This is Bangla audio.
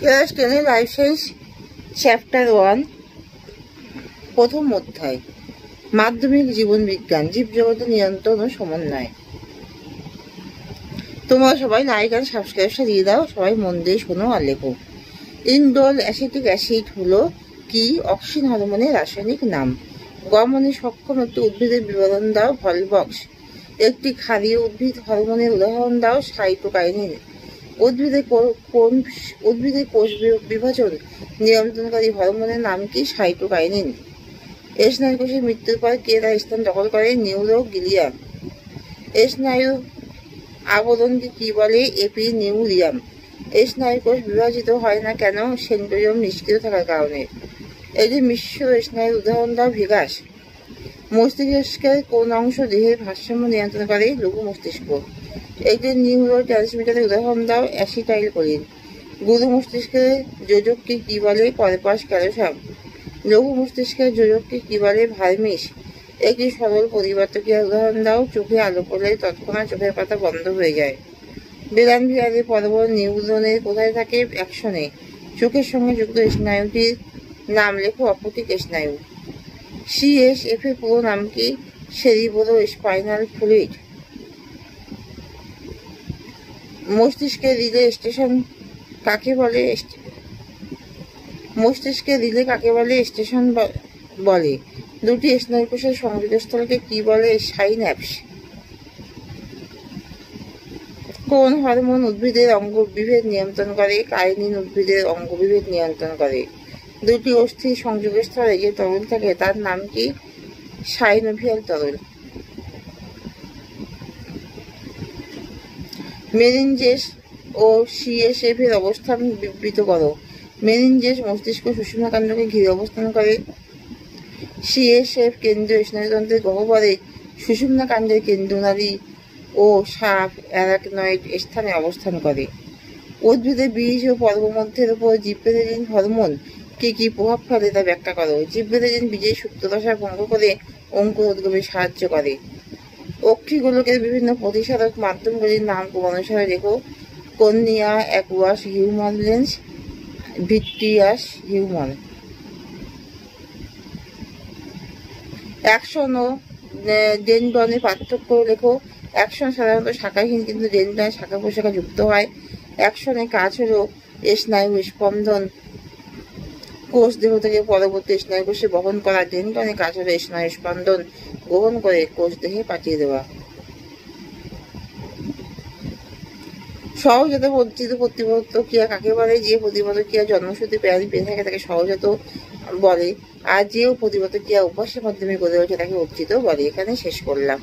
ক্লাস 10 লাইফ সায়েন্স চ্যাপ্টার 1 প্রথম অধ্যায় মাধ্যমিক জীবন বিজ্ঞান জীবজগতের নিয়ন্ত্রণ ও সমন্বয়। তোমরা সবাই লাইক আর সাবস্ক্রাইবটা দিয়ে দাও, সবাই মন দিয়ে শোনো আর লেখো। ইনডোল অ্যাসিটিক অ্যাসিড হলো কি? অক্সিন হরমোনের রাসায়নিক নাম। গমনে সক্ষম একটি উদ্ভিদের বিবরণ দাও। ভলবক্স। একটি ক্ষারীয় উদ্ভিদ হরমোনের উদাহরণ দাও। সাইটোকাইনিন। উদ্ভিদের কোষ বিভাজন নিয়ন্ত্রণকারী হরমোনের নাম কি? সাইটোকাইনিন। স্নায়ু কোষের মৃত্যুর পর কে তার স্থান দখল করে? নিউরোগ্লিয়াম। স্নায়ু আবরণকে কি বলে? এপিনিউরিয়াম। স্নায়ু কোষ বিভাজিত হয় না কেন? সেন্ট্রিওম নিষ্ক্রিয় থাকার কারণে। এটি মিশ্র স্নায়ুর উদাহরণ দাও। ভিগাস। মস্তিষ্কের কোন অংশ দেহের ভারসাম্য নিয়ন্ত্রণ করে? লঘু মস্তিষ্ক। একটি নিউরো ট্রান্সমিটারের উদাহরণ দাও। অ্যাসিটাইলকোলিন। গুরু মস্তিষ্কের যোজককে কি বলে? Corpus callosum. লঘু মস্তিষ্কের যোজককে কি বলে? ভার্মিস। একটি সরল পরিবর্তকের উদাহরণ দাও। চোখে আলো পড়লে তৎক্ষণাৎ চোখের পাতা বন্ধ হয়ে যায়। বেলানভিয়ারের পর্বত নিউরনের কোথায় থাকে? অ্যাকশনে। চোখের সঙ্গে যুক্ত স্নায়ুটির নাম লেখো। অপটিক স্নায়ু। CSF এর পুরো নাম কি? Cerebro spinal fluid. মস্তিষ্কের রিলে স্টেশন কাকে বলে? মস্তিষ্কের রিলে কাকে বলে? স্টেশন বলে। দুটি স্নায়ুকোষের সংযোগস্থলকে কি বলে? সাইন্যাপস। কোন হরমোন উদ্ভিদের অঙ্গবিভেদ নিয়ন্ত্রণ করে? কাইনিন উদ্ভিদের অঙ্গবিভেদ নিয়ন্ত্রণ করে। দুটি অস্থির সংযোগের স্থলে যে তরল থাকে তার নাম কি? সাইনোভিয়াল তরল। মেনিনজেস ও CSF এর অবস্থান বিবৃত করো। মেনিনজেস মস্তিষ্ক সুষুম্নাকাণ্ডকে ঘিরে অবস্থান করে। CSF কেন্দ্রীয় স্নায়ুতন্ত্রের গহ্বরে সুষুম্নাকাণ্ডের কেন্দ্রনালী ও সাপ অ্যারাকনয়েড স্থানে অবস্থান করে। উদ্ভিদের বীজ ও পর্বমধ্যের উপর জিবরেলিন হরমোন কি প্রভাব ফেলে তা ব্যাখ্যা করো। জিবরেলিন বীজের সুপ্তদশা ভঙ্গ করে অঙ্কুরোদ্গমে সাহায্য করে। অক্ষিগোলকের বিভিন্ন প্রতিসাধক মাধ্যমগুলির নাম ক্রমানুসারে লেখো। Cornea, aqueous humour lens, vitreous humour. Axon ও ডেনড্রনের পার্থক্য লেখো। অ্যাকশন সাধারণত শাখাহীন, কিন্তু ডেনড্রনে শাখা প্রশাখা যুক্ত হয়। অ্যাকশনের কাজ হলো স্নায়ু স্পন্দন কোষ দেহ থেকে পরবর্তী স্নায়ু কোষে বহন করা। ডেনড্রনের কাজ হলো স্নায়ু স্পন্দন গ্রহণ করে কোষ দেহে পাঠিয়ে দেওয়া। সহজাত বর্ধিত প্রতিবর্ত ক্রিয়া কাকে বলে? যে প্রতিবর্ত ক্রিয়া জন্মসূত্রে প্রাণী পেয়ে থাকে তাকে সহজাত বলে, আর যে প্রতিবর্ত ক্রিয়া অভ্যাসের মাধ্যমে গড়ে ওঠে তাকে অর্জিত বলে। এখানে শেষ করলাম।